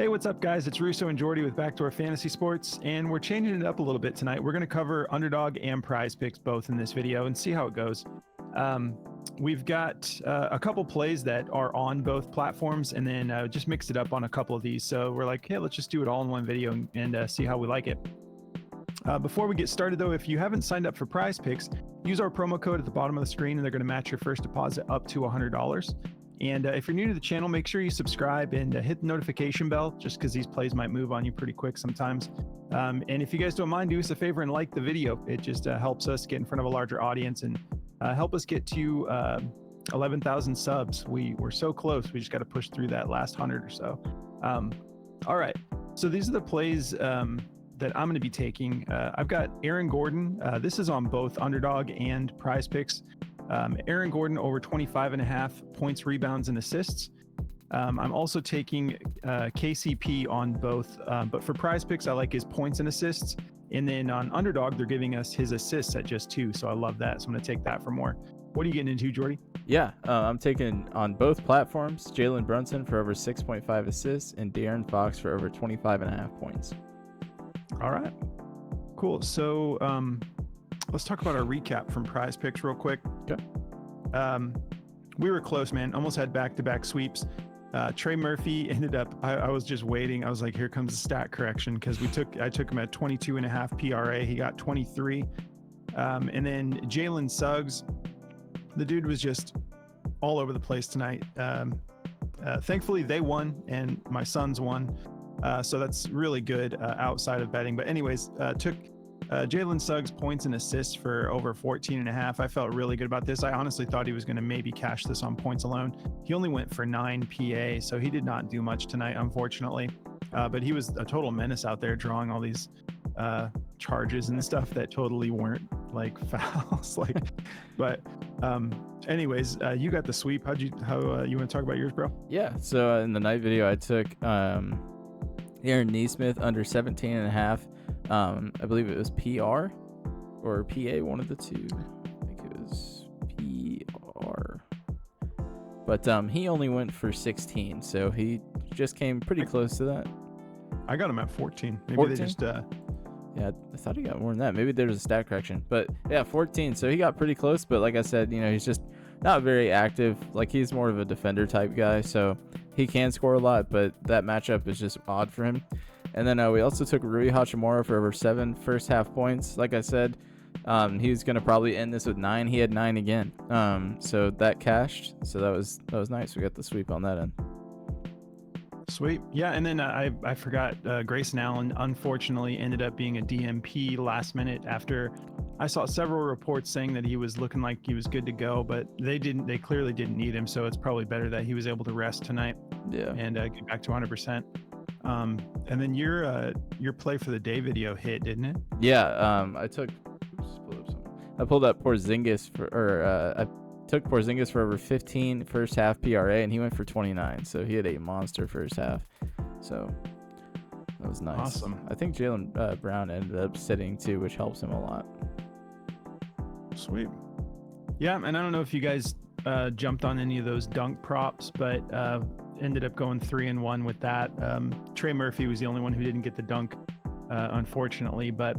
Hey, what's up, guys? It's Russo and Jordy with Backdoor Fantasy Sports, and we're changing it up a little bit tonight. We're going to cover underdog and prize picks both in this video and see how it goes. We've got a couple plays that are on both platforms, and then just mixed it up on a couple of these. So we're like, hey, let's just do it all in one video and see how we like it. Before we get started, though, if you haven't signed up for Prize Picks, use our promo code at the bottom of the screen, and they're going to match your first deposit up to $100. And if you're new to the channel, make sure you subscribe and hit the notification bell, just because these plays might move on you pretty quick sometimes. And if you guys don't mind, do us a favor and like the video. It just helps us get in front of a larger audience and help us get to 11,000 subs. We're so close. We just got to push through that last 100 or so. All right. So these are the plays that I'm going to be taking. I've got Aaron Gordon. This is on both Underdog and Prize Picks. Aaron Gordon over 25.5 points, rebounds, and assists. I'm also taking KCP on both, but for Prize Picks, I like his points and assists. And then on Underdog, they're giving us his assists at just 2, so I love that. So I'm going to take that for more. What are you getting into, Jordy? Yeah, I'm taking on both platforms Jalen Brunson for over 6.5 assists and De'Aaron Fox for over 25.5 points. All right, cool. So let's talk about our recap from Prize Picks real quick. Okay. We were close, man. Almost had back-to-back sweeps. Trey Murphy ended up, I was just waiting. I was like, here comes the stat correction, because I took him at 22.5 PRA. He got 23. And then Jalen Suggs, the dude was just all over the place tonight. Thankfully, they won, and my sons won. So that's really good outside of betting. But anyways, took Jalen Suggs points and assists for over 14.5. I felt really good about this. I honestly thought he was going to maybe cash this on points alone. He only went for 9 PA, so he did not do much tonight, unfortunately. But he was a total menace out there, drawing all these charges and stuff that totally weren't like fouls. But anyways, you got the sweep. How you want to talk about yours, bro? Yeah. So in the night video, I took Aaron Nesmith under 17.5. I believe it was PR or PA, one of the two. I think it was PR. But he only went for 16, so he just came pretty close to that. I got him at 14. Maybe 14? They just yeah, I thought he got more than that. Maybe there's a stat correction. But yeah, 14. So he got pretty close, but like I said, he's just not very active. Like, he's more of a defender type guy, so he can score a lot, but that matchup is just odd for him. And then we also took Rui Hachimura for over 7 first half points. Like I said, he's going to probably end this with 9. He had 9 again. So that cashed. So that was nice. We got the sweep on that end. Sweet. Yeah, and then I forgot Grayson Allen unfortunately ended up being a DMP last minute after I saw several reports saying that he was looking like he was good to go, but they clearly didn't need him, so it's probably better that he was able to rest tonight. Yeah. And get back to 100%. And then your play for the day video hit, didn't it? Yeah. I pulled up Porzingis I took Porzingis for over 15 first half PRA, and he went for 29. So he had a monster first half. So that was nice. Awesome. I think Jaylen Brown ended up sitting too, which helps him a lot. Sweet. Yeah, and I don't know if you guys jumped on any of those dunk props, but ended up going 3-1 with that. Trey Murphy was the only one who didn't get the dunk, unfortunately, but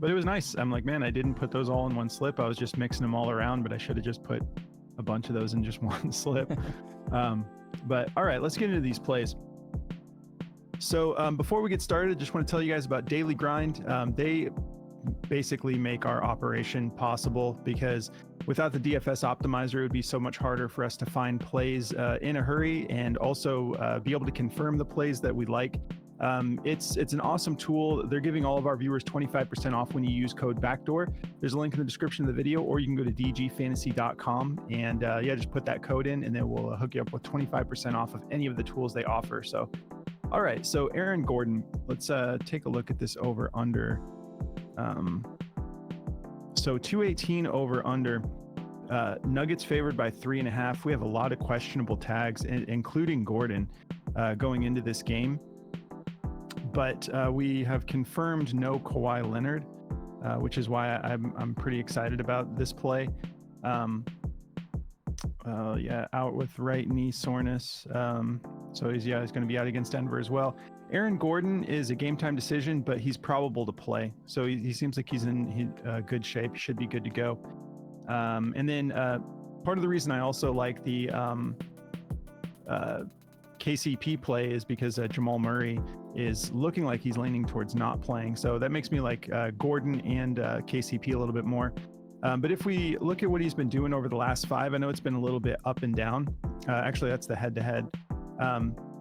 it was nice. I'm like, man, I didn't put those all in one slip. I was just mixing them all around, but I should have just put a bunch of those in just one slip. But all right, let's get into these plays. So before we get started, just want to tell you guys about Daily Grind. They basically make our operation possible, because without the DFS optimizer, it would be so much harder for us to find plays in a hurry, and also be able to confirm the plays that we like. It's an awesome tool. They're giving all of our viewers 25% off when you use code BACKDOOR. There's a link in the description of the video, or you can go to dgfantasy.com and just put that code in, and then we'll hook you up with 25% off of any of the tools they offer. So, all right. So Aaron Gordon, let's take a look at this over under. So 218 over under. Nuggets favored by 3.5. We have a lot of questionable tags, including Gordon, going into this game. But we have confirmed no Kawhi Leonard, which is why I'm pretty excited about this play. Out with right knee soreness. So he's going to be out against Denver as well. Aaron Gordon is a game time decision, but he's probable to play. So he seems like he's in good shape, should be good to go. And then part of the reason I also like the KCP play is because Jamal Murray is looking like he's leaning towards not playing. So that makes me like Gordon and KCP a little bit more. But if we look at what he's been doing over the last 5, I know it's been a little bit up and down. Actually, that's the head-to-head.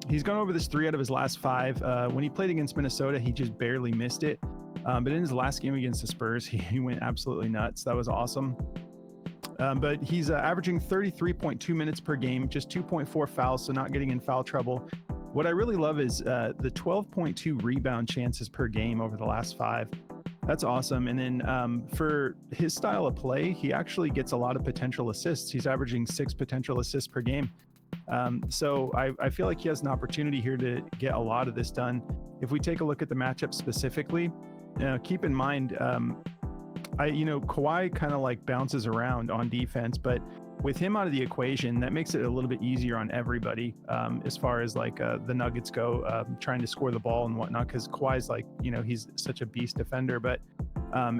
He's gone over this 3 out of his last 5. When he played against Minnesota, he just barely missed it. But in his last game against the Spurs, he went absolutely nuts. That was awesome. But he's averaging 33.2 minutes per game, just 2.4 fouls, so not getting in foul trouble. What I really love is the 12.2 rebound chances per game over the last 5. That's awesome. And then for his style of play, he actually gets a lot of potential assists. He's averaging 6 potential assists per game. So I feel like he has an opportunity here to get a lot of this done. If we take a look at the matchup specifically, keep in mind, Kawhi kind of like bounces around on defense, but with him out of the equation, that makes it a little bit easier on everybody as far as like the Nuggets go, trying to score the ball and whatnot, because Kawhi's like, he's such a beast defender. But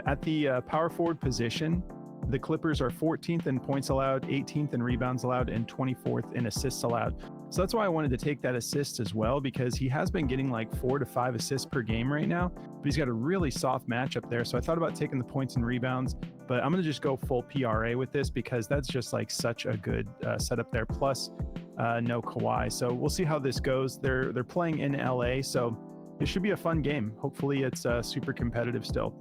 at the power forward position, the Clippers are 14th in points allowed, 18th in rebounds allowed, and 24th in assists allowed. So that's why I wanted to take that assist as well, because he has been getting like 4 to 5 assists per game right now, but he's got a really soft matchup there. So I thought about taking the points and rebounds, but I'm going to just go full PRA with this because that's just like such a good setup there. Plus no Kawhi. So we'll see how this goes. They're playing in LA, so it should be a fun game. Hopefully it's super competitive still.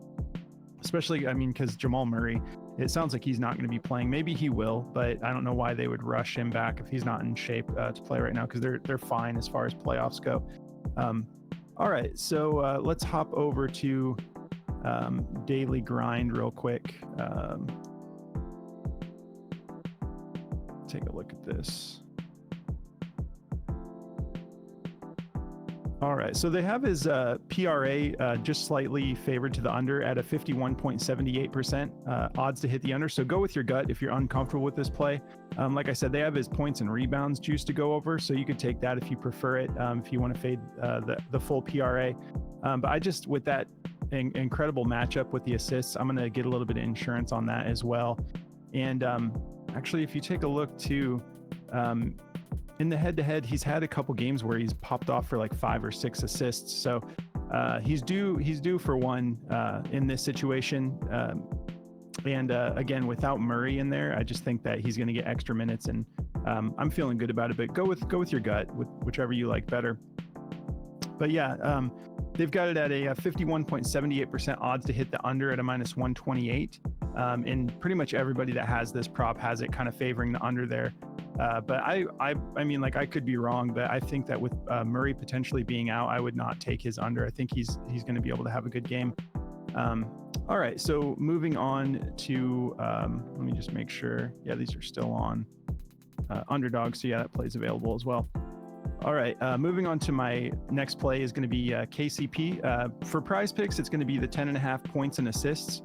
Especially, because Jamal Murray, it sounds like he's not going to be playing. Maybe he will, but I don't know why they would rush him back if he's not in shape to play right now, because they're fine as far as playoffs go. All right, so let's hop over to Daily Grind real quick. Take a look at this. All right, so they have his PRA just slightly favored to the under at a 51.78% odds to hit the under. So go with your gut if you're uncomfortable with this play. Like I said, they have his points and rebounds juice to go over, so you could take that if you prefer it, if you want to fade the full PRA. But I just, with that incredible matchup with the assists, I'm going to get a little bit of insurance on that as well. And actually, if you take a look too, in the head-to-head, he's had a couple games where he's popped off for like 5 or 6 assists. So he's due for one in this situation. And again, without Murray in there, I just think that he's going to get extra minutes, and I'm feeling good about it. But go with your gut, with whichever you like better. But yeah, they've got it at a 51.78% odds to hit the under at a -128. And pretty much everybody that has this prop has it kind of favoring the under there. But I mean, like, I could be wrong, but I think that with Murray potentially being out, I would not take his under. I think he's going to be able to have a good game. All right, so moving on to, let me just make sure. Yeah, these are still on Underdog. So yeah, that play's available as well. All right, moving on to my next play is going to be KCP. For Prize Picks, it's going to be the 10.5 points and assists.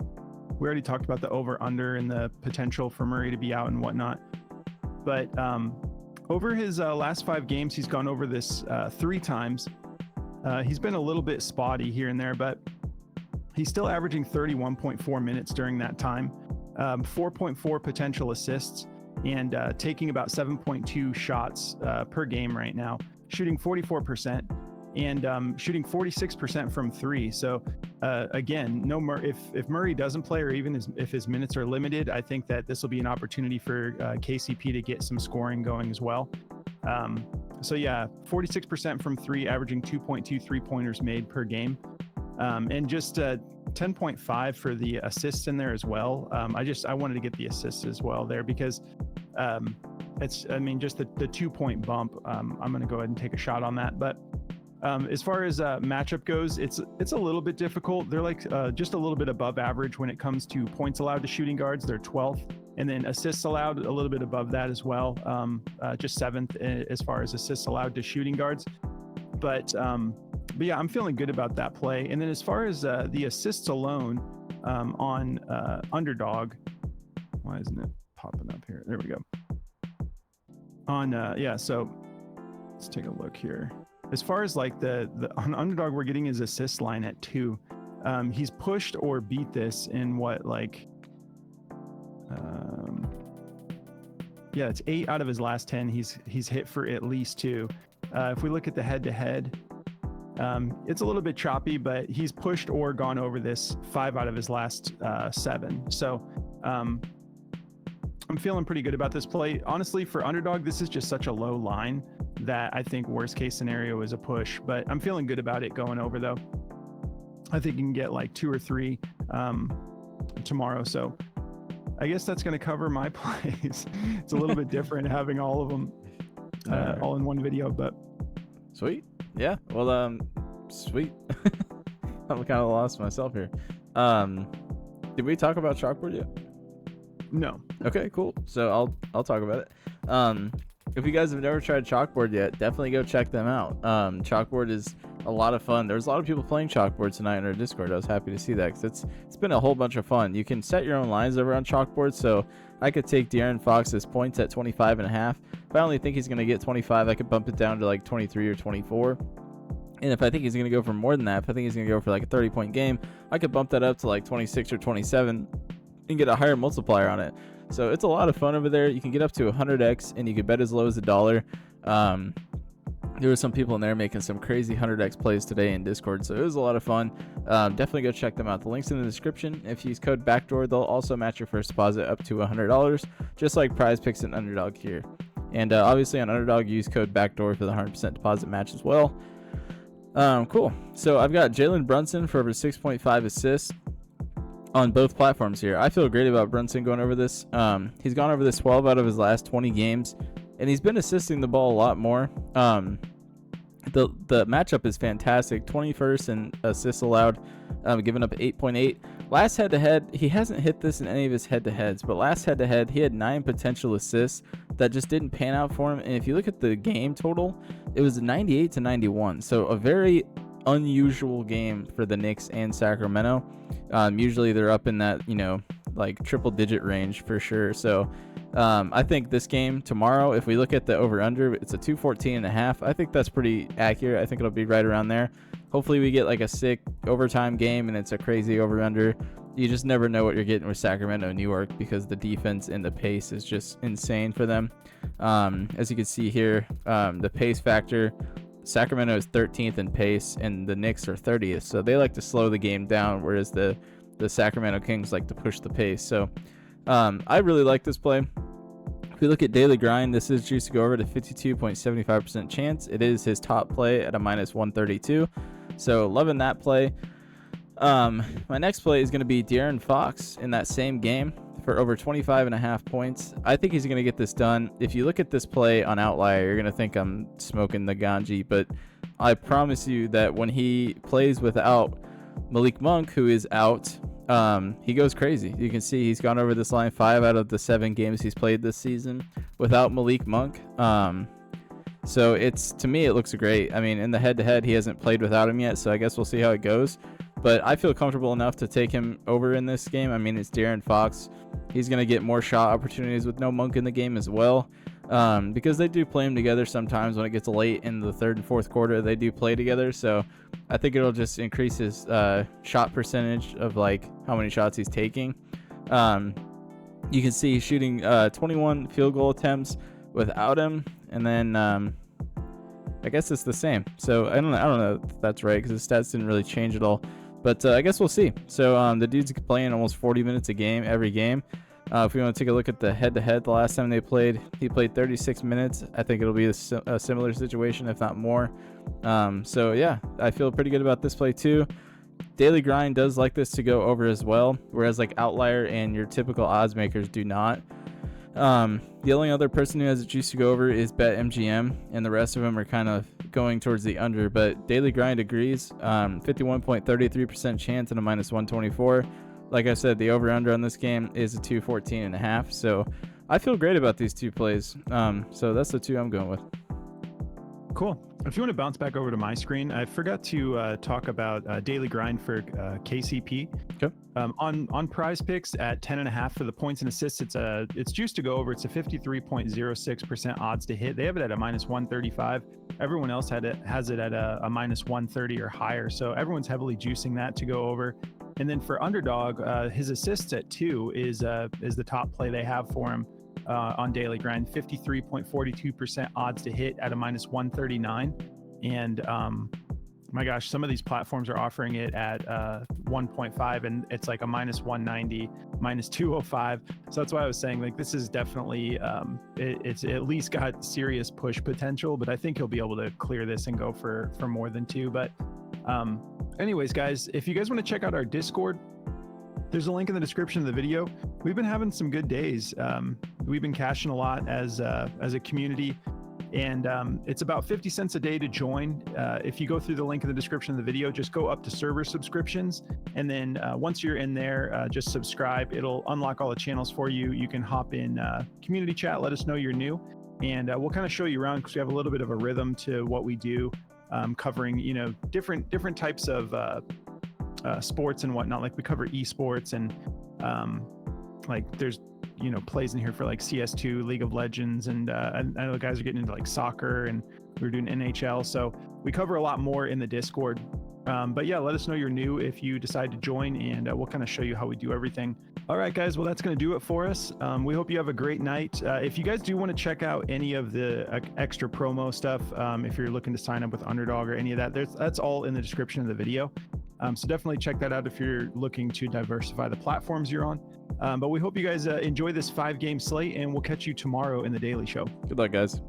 We already talked about the over-under and the potential for Murray to be out and whatnot. But over his last 5 games, he's gone over this 3 times. He's been a little bit spotty here and there, but he's still averaging 31.4 minutes during that time, 4.4 potential assists, and taking about 7.2 shots per game right now, shooting 44%. And shooting 46% from 3. So again, if Murray doesn't play, or even if his minutes are limited, I think that this will be an opportunity for KCP to get some scoring going as well. So yeah, 46% from 3, averaging 2.2 3-pointers made per game, and just 10.5 for the assists in there as well. I wanted to get the assists as well there because just the 2-point bump. I'm going to go ahead and take a shot on that, but. As far as matchup goes, it's a little bit difficult. They're like just a little bit above average when it comes to points allowed to shooting guards. They're 12th, and then assists allowed a little bit above that as well. Just 7th as far as assists allowed to shooting guards. But yeah, I'm feeling good about that play. And then as far as the assists alone on Underdog, why isn't it popping up here? There we go. On so Let's take a look here. As far as like the on underdog, we're getting his assist line at 2. He's pushed or beat this in what, like, yeah, it's 8 out of his last 10. He's hit for at least 2. If we look at the head-to-head, it's a little bit choppy, but he's pushed or gone over this 5 out of his last 7. So I'm feeling pretty good about this play. Honestly, for underdog, this is just such a low line that I think worst case scenario is a push, but I'm feeling good about it going over though. I think you can get like 2 or 3 tomorrow. So I guess that's going to cover my plays. It's a little bit different having all of them all in one video, but sweet. Yeah. Well, sweet. I'm kind of lost myself here. Did we talk about Chalkboard yet? No. Okay, cool. So I'll talk about it. If you guys have never tried Chalkboard yet, definitely go check them out. Chalkboard is a lot of fun. There's a lot of people playing Chalkboard tonight in our Discord. I was happy to see that because it's been a whole bunch of fun. You can set your own lines over on Chalkboard. So I could take De'Aaron Fox's points at 25.5. If I only think he's going to get 25, I could bump it down to like 23 or 24. And if I think he's going to go for more than that, if I think he's going to go for like a 30-point game, I could bump that up to like 26 or 27 and get a higher multiplier on it. So it's a lot of fun over there. You can get up to 100x and you can bet as low as $1. There were some people in there making some crazy 100x plays today in Discord, so it was a lot of fun. Definitely go check them out. The link's in the description. If you use code BACKDOOR, they'll also match your first deposit up to $100, just like Prize Picks and Underdog here. And obviously on Underdog, use code BACKDOOR for the 100% deposit match as well. Cool. So I've got Jalen Brunson for over 6.5 assists on both platforms here. I feel great about Brunson going over this. He's gone over this 12 out of his last 20 games, and he's been assisting the ball a lot more. The matchup is fantastic. 21st in assists allowed, giving up 8.8. Last head-to-head, he hasn't hit this in any of his head-to-heads, but last head-to-head, he had 9 potential assists that just didn't pan out for him. And if you look at the game total, it was 98 to 91. So a very unusual game for the Knicks and Sacramento. Usually they're up in that, like triple-digit range for sure. So I think this game tomorrow, if we look at the over-under, it's a 214.5. I think that's pretty accurate. I think it'll be right around there. Hopefully we get like a sick overtime game and it's a crazy over-under. You just never know what you're getting with Sacramento and New York because the defense and the pace is just insane for them. As you can see here, the pace factor, Sacramento is 13th in pace and the Knicks are 30th. So they like to slow the game down, whereas the Sacramento Kings like to push the pace. So I really like this play. If we look at Daily Grind, this is juiced to go over to 52.75% chance. It is his top play at a minus 132. So loving that play. My next play is going to be De'Aaron Fox in that same game for over 25.5 points. I think he's going to get this done. If you look at this play on Outlier, you're going to think I'm smoking the ganji, but I promise you that when he plays without Malik Monk, who is out, he goes crazy. You can see he's gone over this line 5 out of the 7 games he's played this season without Malik Monk. So to me, it looks great. I mean, in the head-to-head, he hasn't played without him yet, so I guess we'll see how it goes. But I feel comfortable enough to take him over in this game. I mean, it's De'Aaron Fox. He's going to get more shot opportunities with no Monk in the game as well, because they do play him together sometimes when it gets late in the third and fourth quarter. They do play together, so I think it'll just increase his shot percentage of like how many shots he's taking. You can see he's shooting 21 field goal attempts without him, and then I guess it's the same. So I don't know if that's right because his stats didn't really change at all. But I guess we'll see. So the dude's playing almost 40 minutes a game every game. If we want to take a look at the head-to-head, the last time they played, he played 36 minutes. I think it'll be a similar situation, if not more. So yeah, I feel pretty good about this play too. Daily Grind does like this to go over as well, whereas like Outlier and your typical odds makers do not. The only other person who has a juice to go over is BetMGM, and the rest of them are kind of going towards the under, but Daily Grind agrees. 51.33% chance and a minus 124. Like I said, the over-under on this game is a 214.5, so I feel great about these two plays. So that's the two I'm going with. Cool. If you want to bounce back over to my screen, I forgot to talk about daily grind for KCP. Okay. On Prize Picks at 10.5 for the points and assists, it's juiced to go over. It's a 53.06% odds to hit. They have it at a -135. Everyone else has it at a -130 or higher. So everyone's heavily juicing that to go over. And then for Underdog, his assists at 2 is the top play they have for him. On daily grind, 53.42% odds to hit at a -139. And my gosh, some of these platforms are offering it at 1.5, and it's like a -190, -205. So that's why I was saying, like, this is definitely it's at least got serious push potential, but I think he'll be able to clear this and go for more than 2. But anyways, guys, if you guys want to check out our Discord, there's a link in the description of the video. We've been having some good days. We've been cashing a lot as a community, and it's about 50 cents a day to join. If you go through the link in the description of the video, just go up to server subscriptions, and then once you're in there, just subscribe. It'll unlock all the channels for you. You can hop in community chat, let us know you're new, and we'll kind of show you around because we have a little bit of a rhythm to what we do, covering different types of sports and whatnot. Like we cover esports, and like there's plays in here for like CS2, League of Legends, and I know the guys are getting into like soccer, and we're doing NHL, so we cover a lot more in the Discord. But yeah, let us know you're new if you decide to join, and we'll kind of show you how we do everything. All right, guys, well, that's going to do it for us. We hope you have a great night. If you guys do want to check out any of the extra promo stuff, if you're looking to sign up with Underdog or any of that, that's all in the description of the video. So definitely check that out if you're looking to diversify the platforms you're on. But we hope you guys enjoy this 5-game slate, and we'll catch you tomorrow in the Daily Show. Good luck, guys.